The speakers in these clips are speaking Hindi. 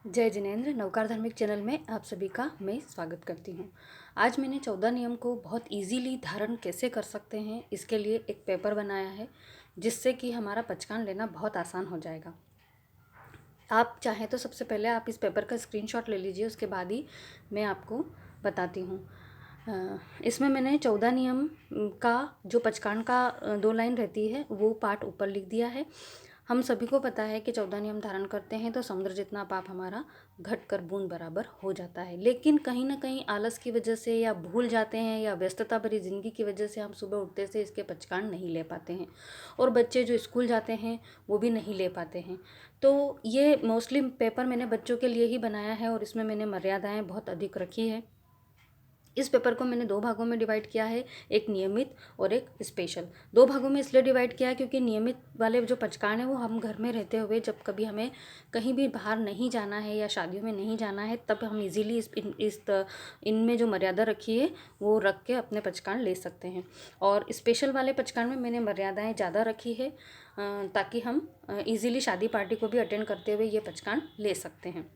जय जिनेंद्र। नवकार धार्मिक चैनल में आप सभी का मैं स्वागत करती हूँ। आज मैंने 14 नियम को बहुत इजीली धारण कैसे कर सकते हैं इसके लिए एक पेपर बनाया है, जिससे कि हमारा पचकान लेना बहुत आसान हो जाएगा। आप चाहें तो सबसे पहले आप इस पेपर का स्क्रीनशॉट ले लीजिए, उसके बाद ही मैं आपको बताती हूँ। इसमें मैंने 14 नियम का जो पचकान का 2 लाइन रहती है वो पार्ट ऊपर लिख दिया है। हम सभी को पता है कि 14 नियम धारण करते हैं तो समुद्र जितना पाप हमारा घटकर बूंद बराबर हो जाता है, लेकिन कहीं ना कहीं आलस की वजह से या भूल जाते हैं या व्यस्तता भरी ज़िंदगी की वजह से हम सुबह उठते से इसके पचकान नहीं ले पाते हैं, और बच्चे जो स्कूल जाते हैं वो भी नहीं ले पाते हैं। तो ये मोस्टली पेपर मैंने बच्चों के लिए ही बनाया है और इसमें मैंने मर्यादाएँ बहुत अधिक रखी है। इस पेपर को मैंने 2 भागों में डिवाइड किया है, एक नियमित और एक स्पेशल। 2 भागों में इसलिए डिवाइड किया है क्योंकि नियमित वाले जो पचकान है वो हम घर में रहते हुए जब कभी हमें कहीं भी बाहर नहीं जाना है या शादियों में नहीं जाना है, तब हम इजीली इनमें जो मर्यादा रखी है वो रख के अपने पचकान ले सकते हैं। और स्पेशल वाले पचकान में मैंने मर्यादाएँ ज़्यादा रखी है ताकि हम ईज़िली शादी पार्टी को भी अटेंड करते हुए ये पचकान ले सकते हैं।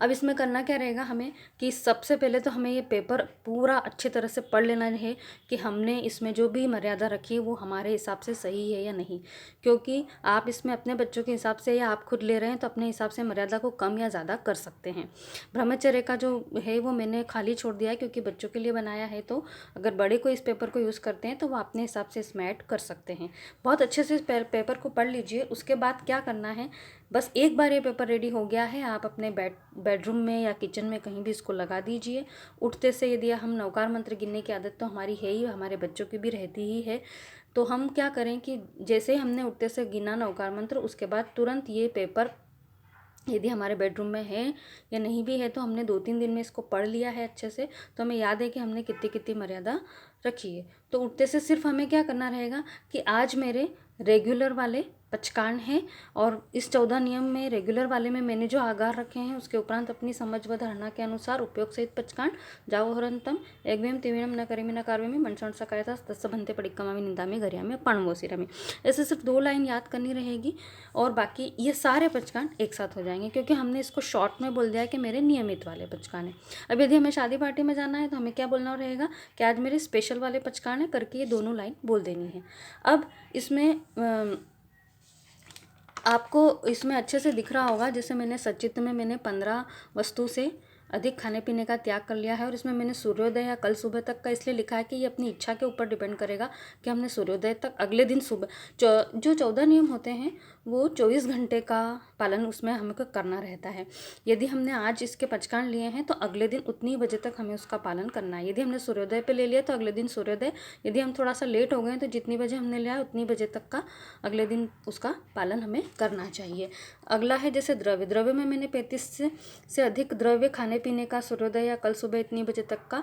अब इसमें करना क्या रहेगा हमें कि सबसे पहले तो हमें ये पेपर पूरा अच्छे तरह से पढ़ लेना है कि हमने इसमें जो भी मर्यादा रखी है वो हमारे हिसाब से सही है या नहीं, क्योंकि आप इसमें अपने बच्चों के हिसाब से या आप खुद ले रहे हैं तो अपने हिसाब से मर्यादा को कम या ज़्यादा कर सकते हैं। ब्रह्मचर्य का जो है वो मैंने खाली छोड़ दिया है क्योंकि बच्चों के लिए बनाया है, तो अगर बड़े को इस पेपर को यूज़ करते हैं तो वो अपने हिसाब से इसमें ऐड कर सकते हैं। बहुत अच्छे से इस पेपर को पढ़ लीजिए। उसके बाद क्या करना है, बस एक बार ये पेपर रेडी हो गया है, आप अपने बेडरूम में या किचन में कहीं भी इसको लगा दीजिए। उठते से यदि हम नवकार मंत्र गिनने की आदत तो हमारी है ही, हमारे बच्चों की भी रहती ही है, तो हम क्या करें कि जैसे ही हमने उठते से गिना नवकार मंत्र, उसके बाद तुरंत ये पेपर यदि हमारे बेडरूम में है या नहीं भी है तो हमने 2-3 दिन में इसको पढ़ लिया है अच्छे से, तो हमें याद है कि हमने कितनी कितनी मर्यादा रखी है। तो उठते से सिर्फ हमें क्या करना रहेगा कि आज मेरे रेगुलर वाले पचकान हैं, और इस 14 नियम में रेगुलर वाले में मैंने जो आगार रखे हैं उसके उपरांत अपनी समझ व धारणा के अनुसार उपयोग सहित पचकान जावहरंतम एग्वेम तिविणम न करेमि न कार्वेमि मनसण सकायता तस्य भन्ते पडिक्कमामि निंदामि गरियामि पणवोसिरामि। ऐसे सिर्फ 2 लाइन याद करनी रहेगी और बाकी ये सारे पचकान एक साथ हो जाएंगे, क्योंकि हमने इसको शॉर्ट में बोल दिया कि मेरे नियमित वाले पचकान है। अब यदि हमें शादी पार्टी में जाना है तो हमें क्या बोलना रहेगा कि आज मेरे स्पेशल वाले पचकान है करके ये दोनों लाइन बोल देनी है। अब इसमें आपको इसमें अच्छे से दिख रहा होगा, जैसे मैंने सचित्र में मैंने 15 वस्तु से अधिक खाने पीने का त्याग कर लिया है, और इसमें मैंने सूर्योदय या कल सुबह तक का इसलिए लिखा है कि ये अपनी इच्छा के ऊपर डिपेंड करेगा कि हमने सूर्योदय तक अगले दिन सुबह जो 14 नियम होते हैं वो 24 घंटे का पालन उसमें हमको करना रहता है। यदि हमने आज इसके पचकान लिए हैं तो अगले दिन उतनी बजे तक हमें उसका पालन करना है। यदि हमने सूर्योदय पे ले लिया तो अगले दिन सूर्योदय, यदि हम थोड़ा सा लेट हो गए तो जितनी बजे हमने लिया उतनी बजे तक का अगले दिन उसका पालन हमें करना चाहिए। अगला है जैसे द्रव्य में मैंने 35 से अधिक द्रव्य खाने पीने का सूर्योदय या कल सुबह इतनी बजे तक का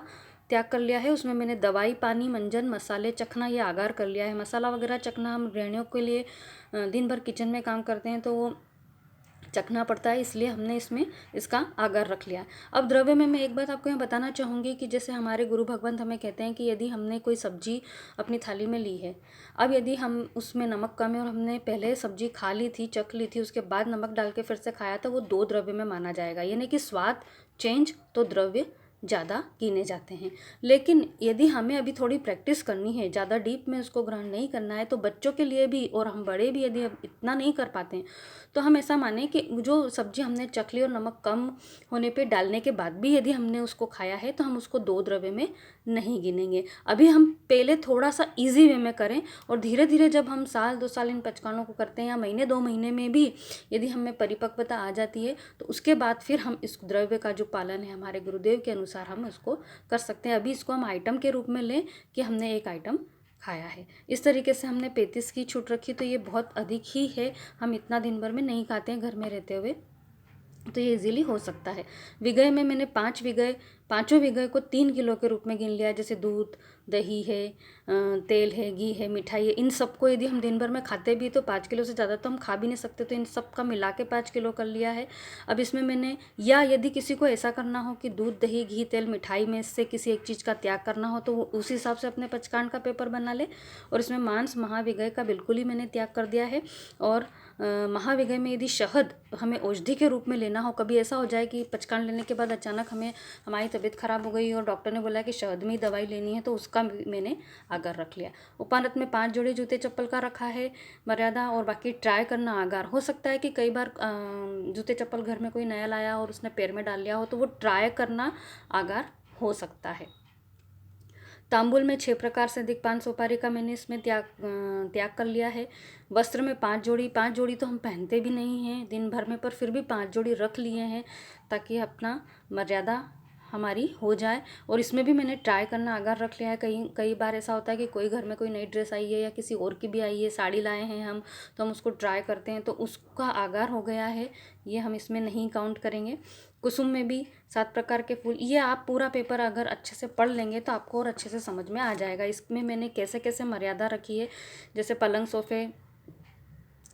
त्याग कर लिया है। उसमें मैंने दवाई, पानी, मंजन, मसाले चखना ये आगार कर लिया है। मसाला वगैरह चखना हम गृहिणियों के लिए दिन भर किचन में काम करते हैं तो वो चखना पड़ता है, इसलिए हमने इसमें इसका आगार रख लिया। अब द्रव्य में मैं एक बात आपको यहाँ बताना चाहूँगी कि जैसे हमारे गुरु भगवंत हमें कहते हैं कि यदि हमने कोई सब्जी अपनी थाली में ली है, अब यदि हम उसमें नमक कम है और हमने पहले सब्जी खा ली थी, चख ली थी, उसके बाद नमक डाल के फिर से खाया, तो वो 2 द्रव्य में माना जाएगा, यानी कि स्वाद चेंज तो द्रव्य ज़्यादा गिने जाते हैं। लेकिन यदि हमें अभी थोड़ी प्रैक्टिस करनी है, ज़्यादा डीप में उसको ग्रहण नहीं करना है, तो बच्चों के लिए भी और हम बड़े भी यदि इतना नहीं कर पाते हैं तो हम ऐसा माने कि जो सब्जी हमने चख ली और नमक कम होने पे डालने के बाद भी यदि हमने उसको खाया है तो हम उसको 2 द्रव्य में नहीं गिनेंगे। अभी हम पहले थोड़ा सा ईजी वे में करें, और धीरे धीरे जब हम 1-2 साल इन पचकानों को करते हैं या महीने 2 महीने में भी यदि हमें परिपक्वता आ जाती है तो उसके बाद फिर हम इस द्रव्य का जो पालन है हमारे गुरुदेव के अनुसार हम इसको कर सकते हैं। अभी इसको हम आइटम के रूप में लें कि हमने एक आइटम खाया है। इस तरीके से हमने 35 की छूट रखी, तो ये बहुत अधिक ही है, हम इतना दिन भर में नहीं खाते हैं घर में रहते हुए, तो ये इजीली हो सकता है। विगय में मैंने 5 विगय, पाँचों विगय को 3 किलो के रूप में गिन लिया। जैसे दूध, दही है, तेल है, घी है, मिठाई है, इन सबको यदि हम दिन भर में खाते भी तो 5 किलो से ज़्यादा तो हम खा भी नहीं सकते, तो इन सब का मिला के 5 किलो कर लिया है। अब इसमें मैंने, या यदि किसी को ऐसा करना हो कि दूध, दही, घी, तेल, मिठाई में से किसी एक चीज़ का त्याग करना हो तो वो उस हिसाब से अपने पचकान का पेपर बना ले। और इसमें मांस महाविगय का बिल्कुल ही मैंने त्याग कर दिया है, और महाविगय में यदि शहद हमें औषधि के रूप में लेना हो, कभी ऐसा हो जाए कि पचकान लेने के बाद अचानक हमारी तबीयत खराब हो गई और डॉक्टर ने बोला कि शहद में ही दवाई लेनी है, तो उसका मैंने आगार रख लिया। उपानत में 5 जोड़ी जूते चप्पल का रखा है मर्यादा, और बाकी ट्राई करना आगार। हो सकता है कि कई बार जूते चप्पल घर में कोई नया लाया और उसने पैर में डाल लिया हो, तो वो ट्राई करना आगार हो सकता है। तांबुल में 6 प्रकार से अधिक पान सुपारी का मैंने इसमें त्याग कर लिया है। वस्त्र में 5 जोड़ी तो हम पहनते भी नहीं हैं दिन भर में, पर फिर भी 5 जोड़ी रख लिए हैं ताकि अपना मर्यादा हमारी हो जाए। और इसमें भी मैंने ट्राई करना आगार रख लिया है। कई बार ऐसा होता है कि कोई घर में कोई नई ड्रेस आई है या किसी और की भी आई है, साड़ी लाए हैं हम, तो हम उसको ट्राई करते हैं, तो उसका आगार हो गया है, ये हम इसमें नहीं काउंट करेंगे। कुसुम में भी 7 प्रकार के फूल। ये आप पूरा पेपर अगर अच्छे से पढ़ लेंगे तो आपको और अच्छे से समझ में आ जाएगा। इसमें मैंने कैसे कैसे मर्यादा रखी है, जैसे पलंग सोफे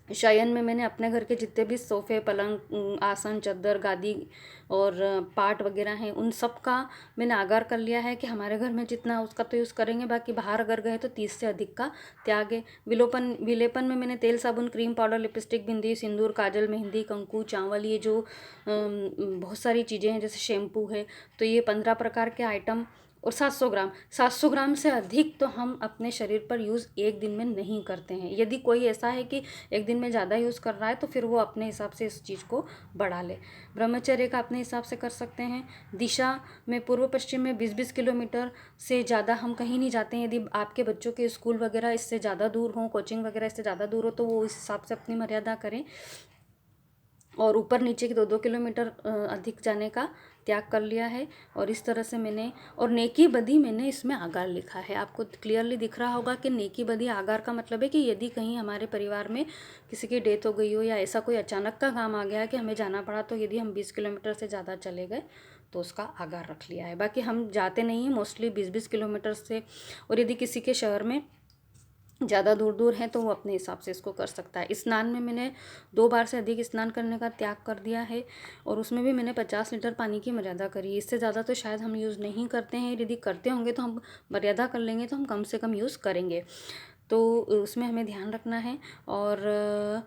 शयन में मैंने अपने घर के जितने भी सोफ़े पलंग आसन चद्दर गादी और पाट वगैरह हैं, उन सब का मैंने आगार कर लिया है कि हमारे घर में जितना उसका तो यूज़ करेंगे, बाकी बाहर अगर गए तो 30 से अधिक का त्याग है। विलेपन में मैंने तेल साबुन क्रीम पाउडर लिपस्टिक बिंदी सिंदूर काजल मेहंदी कंकु चावल, ये जो बहुत सारी चीज़ें हैं, जैसे शैम्पू है, तो ये 15 प्रकार के आइटम। और 700 ग्राम से अधिक तो हम अपने शरीर पर यूज़ एक दिन में नहीं करते हैं। यदि कोई ऐसा है कि एक दिन में ज़्यादा यूज़ कर रहा है, तो फिर वो अपने हिसाब से इस चीज़ को बढ़ा ले। ब्रह्मचर्य का अपने हिसाब से कर सकते हैं। दिशा में पूर्व पश्चिम में 20-20 किलोमीटर से ज़्यादा हम कहीं नहीं जाते हैं। यदि आपके बच्चों के स्कूल वगैरह इससे ज़्यादा दूर हों, कोचिंग वगैरह इससे ज़्यादा दूर हो, तो वो इस हिसाब से अपनी मर्यादा करें। और ऊपर नीचे की 2-2 किलोमीटर अधिक जाने का त्याग कर लिया है। और इस तरह से मैंने, और नेकी बदी मैंने इसमें आगार लिखा है। आपको क्लियरली दिख रहा होगा कि नेकी बदी आगार का मतलब है कि यदि कहीं हमारे परिवार में किसी की डेथ हो गई हो या ऐसा कोई अचानक का काम आ गया कि हमें जाना पड़ा, तो यदि हम 20 किलोमीटर से ज़्यादा चले गए तो उसका आगार रख लिया है। बाकी हम जाते नहीं हैं मोस्टली 20-20 किलोमीटर से। और यदि किसी के शहर में ज़्यादा दूर हैं तो वो अपने हिसाब से इसको कर सकता है। स्नान में मैंने 2 बार से अधिक स्नान करने का त्याग कर दिया है, और उसमें भी मैंने 50 लीटर पानी की मर्यादा करी है। इससे ज़्यादा तो शायद हम यूज़ नहीं करते हैं। यदि करते होंगे तो हम मर्यादा कर लेंगे, तो हम कम से कम यूज़ करेंगे, तो उसमें हमें ध्यान रखना है। और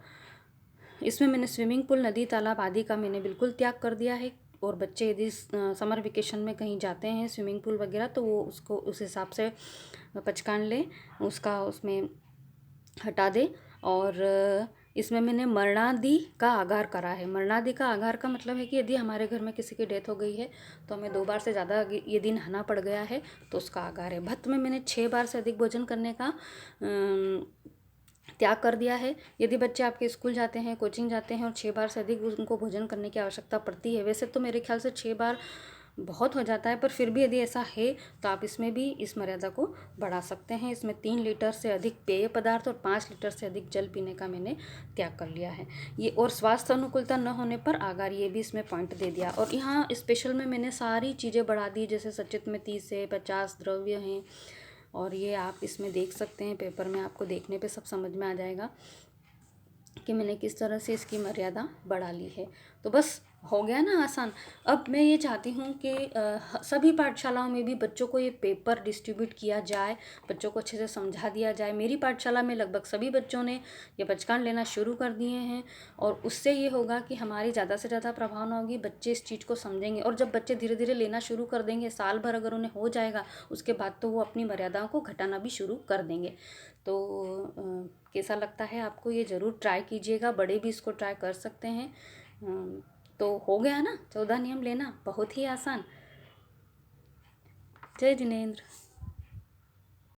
इसमें मैंने स्विमिंग पूल नदी तालाब आदि का मैंने बिल्कुल त्याग कर दिया है। और बच्चे यदि समर वेकेशन में कहीं जाते हैं स्विमिंग पूल वगैरह, तो वो उसको उस हिसाब से पचकान ले, उसका उसमें हटा दे। और इसमें मैंने मरणादि का आगार करा है। मरणादि का आगार का मतलब है कि यदि हमारे घर में किसी की डेथ हो गई है, तो हमें 2 बार से ज़्यादा यदि नहाना पड़ गया है, तो उसका आगार है। भक्त में मैंने 6 बार से अधिक भोजन करने का त्याग कर दिया है। यदि बच्चे आपके स्कूल जाते हैं, कोचिंग जाते हैं और 6 बार से अधिक उनको भोजन करने की आवश्यकता पड़ती है, वैसे तो मेरे ख्याल से 6 बार बहुत हो जाता है, पर फिर भी यदि ऐसा है तो आप इसमें भी इस मर्यादा को बढ़ा सकते हैं। इसमें 3 लीटर से अधिक पेय पदार्थ और 5 लीटर से अधिक जल पीने का मैंने त्याग कर लिया है। ये और स्वास्थ्य अनुकूलता न होने पर आगार, ये भी इसमें पॉइंट दे दिया। और यहाँ स्पेशल में मैंने सारी चीज़ें बढ़ा दी, जैसे सचित में 30 से 50 द्रव्य हैं, और ये आप इसमें देख सकते हैं पेपर में, आपको देखने पे सब समझ में आ जाएगा कि मैंने किस तरह से इसकी मर्यादा बढ़ा ली है। तो बस हो गया ना आसान। अब मैं ये चाहती हूँ कि सभी पाठशालाओं में भी बच्चों को ये पेपर डिस्ट्रीब्यूट किया जाए, बच्चों को अच्छे से समझा दिया जाए। मेरी पाठशाला में लगभग सभी बच्चों ने ये पचकान लेना शुरू कर दिए हैं, और उससे ये होगा कि हमारी ज़्यादा से ज़्यादा प्रभाव ना होगी, बच्चे इस चीज़ को समझेंगे। और जब बच्चे धीरे धीरे लेना शुरू कर देंगे, साल भर अगर उन्हें हो जाएगा, उसके बाद तो वो अपनी मर्यादाओं को घटाना भी शुरू कर देंगे। तो कैसा लगता है आपको? ये ज़रूर ट्राई कीजिएगा, बड़े भी इसको ट्राई कर सकते हैं। तो हो गया ना 14 नियम लेना, बहुत ही आसान। जय जिनेंद्र।